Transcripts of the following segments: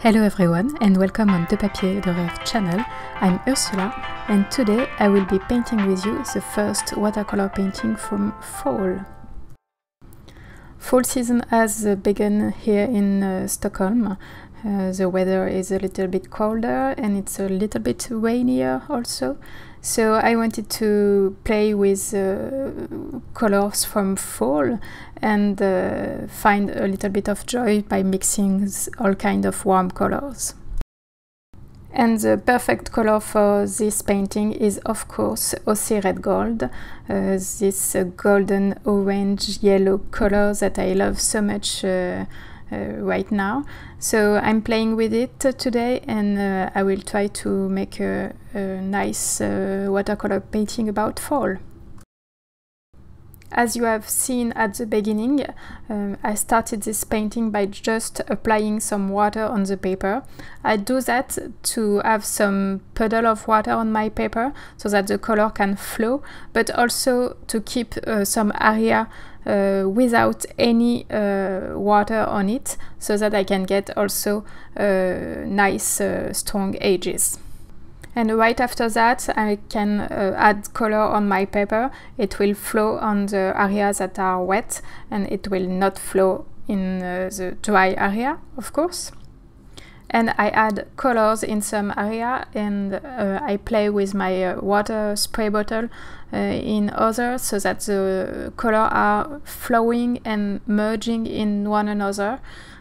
Hello everyone and welcome on De Papier de Rêve channel. I'm Ursula and today I will be painting with you the first watercolor painting from fall. Fall season has begun here in Stockholm. The weather is a little bit colder and it's a little bit rainier also. So I wanted to play with colors from fall and find a little bit of joy by mixing all kinds of warm colors. And the perfect color for this painting is of course Aussie red gold, this golden orange yellow color that I love so much right now. So I'm playing with it today and I will try to make a nice watercolor painting about fall. As you have seen at the beginning, I started this painting by just applying some water on the paper. I do that to have some puddle of water on my paper so that the color can flow, but also to keep some area without any water on it so that I can get also nice strong edges. And right after that I can add color on my paper. It will flow on the areas that are wet and it will not flow in the dry area, of course. And I add colors in some area and I play with my water spray bottle in others so that the colors are flowing and merging in one another.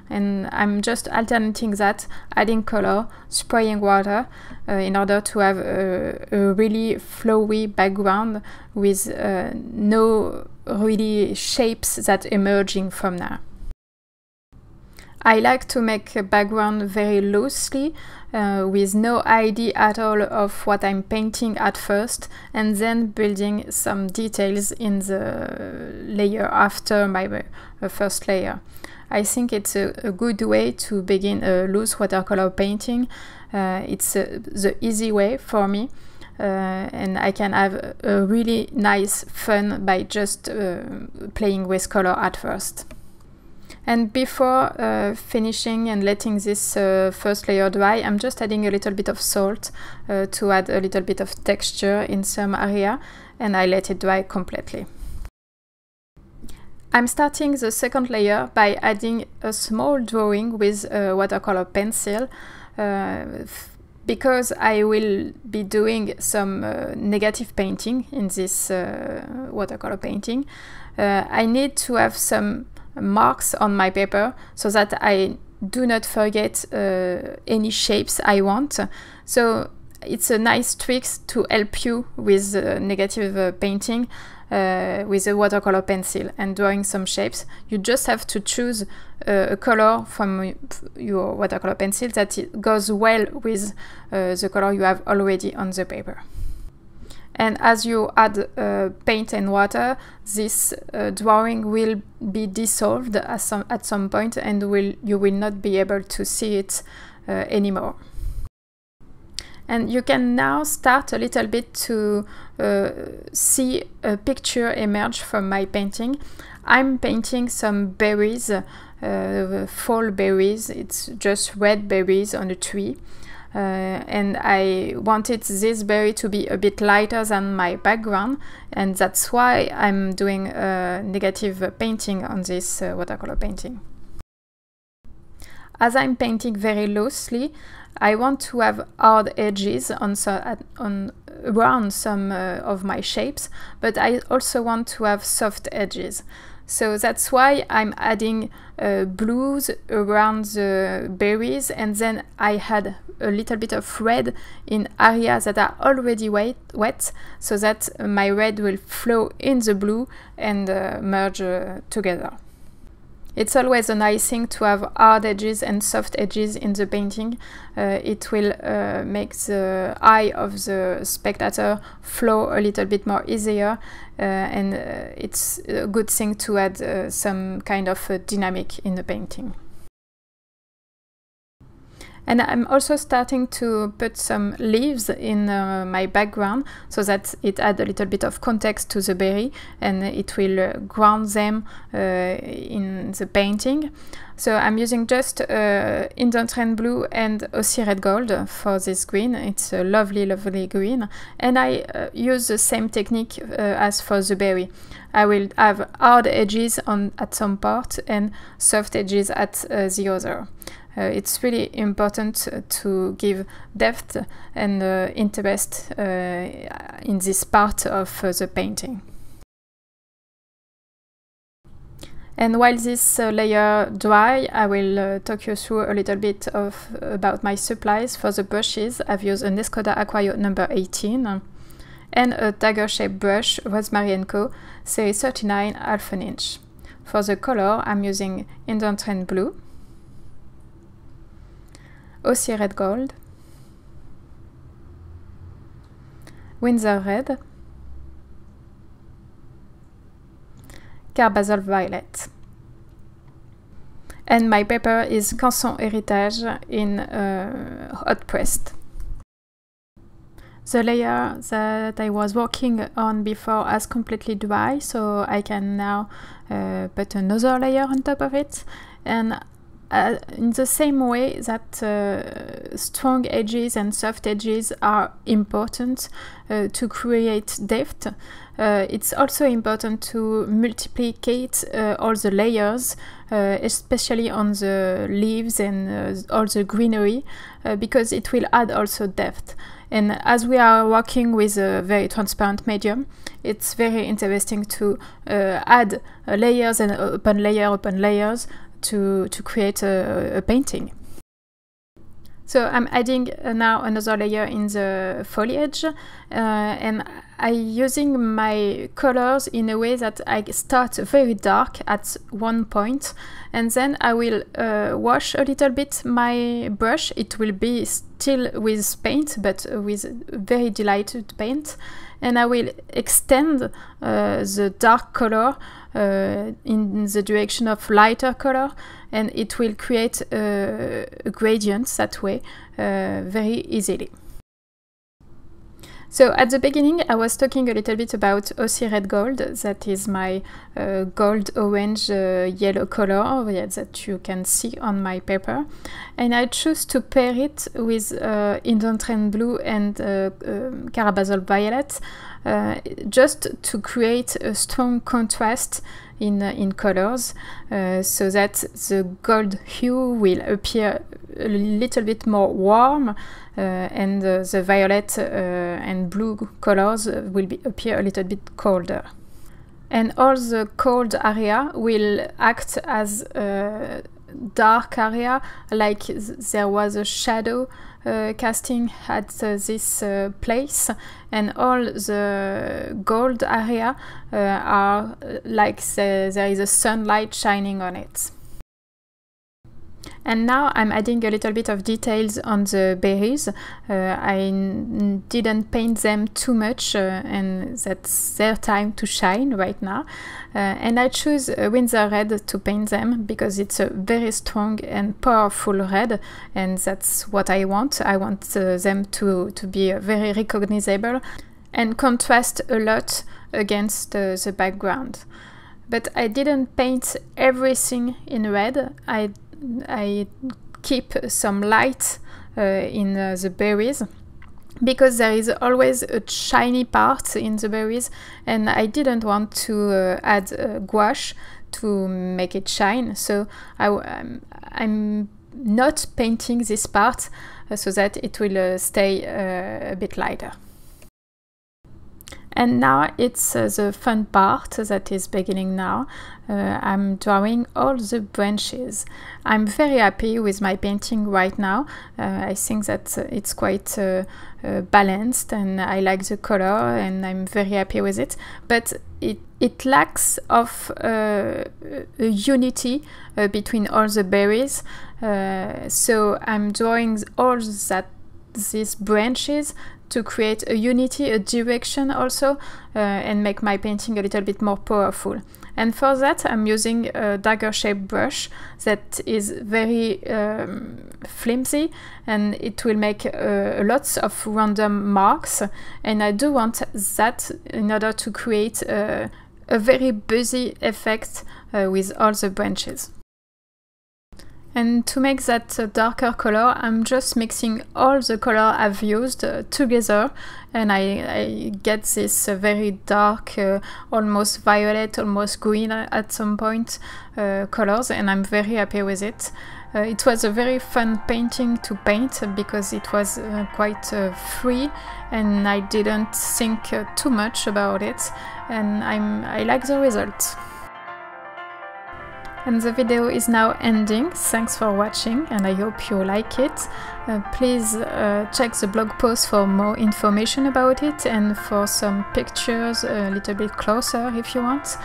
And I'm just alternating that, adding color, spraying water in order to have a really flowy background with no really shapes that emerging from there. I like to make a background very loosely with no idea at all of what I'm painting at first and then building some details in the layer after my first layer. I think it's a good way to begin a loose watercolor painting. It's the easy way for me and I can have a really nice fun by just playing with color at first. And before finishing and letting this first layer dry, I'm just adding a little bit of salt to add a little bit of texture in some area and I let it dry completely. I'm starting the second layer by adding a small drawing with a watercolor pencil. Because I will be doing some negative painting in this watercolor painting, I need to have some marks on my paper so that I do not forget any shapes I want. So it's a nice trick to help you with negative painting with a watercolor pencil and drawing some shapes. You just have to choose a color from your watercolor pencil that goes well with the color you have already on the paper. And as you add paint and water, this drawing will be dissolved at some point and you will not be able to see it anymore. And you can now start a little bit to see a picture emerge from my painting. I'm painting some berries, fall berries. It's just red berries on a tree. And I wanted this berry to be a bit lighter than my background, and that's why I'm doing a negative painting on this watercolor painting. As I'm painting very loosely, I want to have hard edges around some of my shapes, but I also want to have soft edges. So that's why I'm adding blues around the berries, and then I had a little bit of red in areas that are already wet, so that my red will flow in the blue and merge together. It's always a nice thing to have hard edges and soft edges in the painting. It will make the eye of the spectator flow a little bit more easier and it's a good thing to add some kind of dynamic in the painting. And I'm also starting to put some leaves in my background so that it adds a little bit of context to the berry and it will ground them in the painting. So I'm using just Indanthrene blue and Aussie red gold for this green. It's a lovely, lovely green. And I use the same technique as for the berry. I will have hard edges at some part and soft edges at the other. It's really important to give depth and interest in this part of the painting. And while this layer dry, I will talk you through a little bit about my supplies. For the brushes, I've used an Escoda Aquario number 18 and a dagger-shaped brush, Rosemary Co, série 39, ½ inch. For the color, I'm using Indanthrene blue, Aussie red gold, Winsor red, Carbazole violet. And my paper is Canson Héritage in hot pressed. The layer that I was working on before has completely dry, so I can now put another layer on top of it. And in the same way that strong edges and soft edges are important to create depth, it's also important to multiplicate all the layers, especially on the leaves and all the greenery, because it will add also depth. And as we are working with a very transparent medium, it's very interesting to add layers and upon layers to create a painting. So I'm adding now another layer in the foliage, and I'm using my colors in a way that I start very dark at one point, and then I will wash a little bit my brush. It will be still with paint, but with very diluted paint, and I will extend the dark color in the direction of lighter color, and it will create a gradient that way very easily. So at the beginning I was talking a little bit about Aussie red gold. That is my gold orange yellow color that you can see on my paper, and I choose to pair it with Indanthrene blue and Carbazole violet, just to create a strong contrast in colors, so that the gold hue will appear a little bit more warm, and the violet and blue colors will appear a little bit colder. And all the cold area will act as a dark area, like there was a shadow casting at this place, and all the gold area are like there is a sunlight shining on it. And now I'm adding a little bit of details on the berries. I didn't paint them too much, and that's their time to shine right now. And I choose Winsor red to paint them because it's a very strong and powerful red, and that's what I want. I want them to be very recognizable and contrast a lot against the background. But I didn't paint everything in red. I keep some light in the berries, because there is always a shiny part in the berries, and I didn't want to add gouache to make it shine, so I'm not painting this part so that it will stay a bit lighter. And now it's the fun part that is beginning now. I'm drawing all the branches. I'm very happy with my painting right now. I think that it's quite balanced, and I like the color, and I'm very happy with it. But it lacks of a unity between all the berries. So I'm drawing all these branches to create a unity, a direction also, and make my painting a little bit more powerful. And for that I'm using a dagger shaped brush that is very flimsy, and it will make lots of random marks, and I do want that in order to create a very busy effect with all the branches. And to make that darker color, I'm just mixing all the color I've used together, and I get this very dark, almost violet, almost green at some point colors, and I'm very happy with it. It was a very fun painting to paint because it was quite free, and I didn't think too much about it, and I like the result. And the video is now ending. Thanks for watching, and I hope you like it. Please check the blog post for more information about it and for some pictures a little bit closer if you want.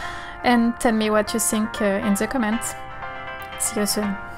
And tell me what you think in the comments. See you soon.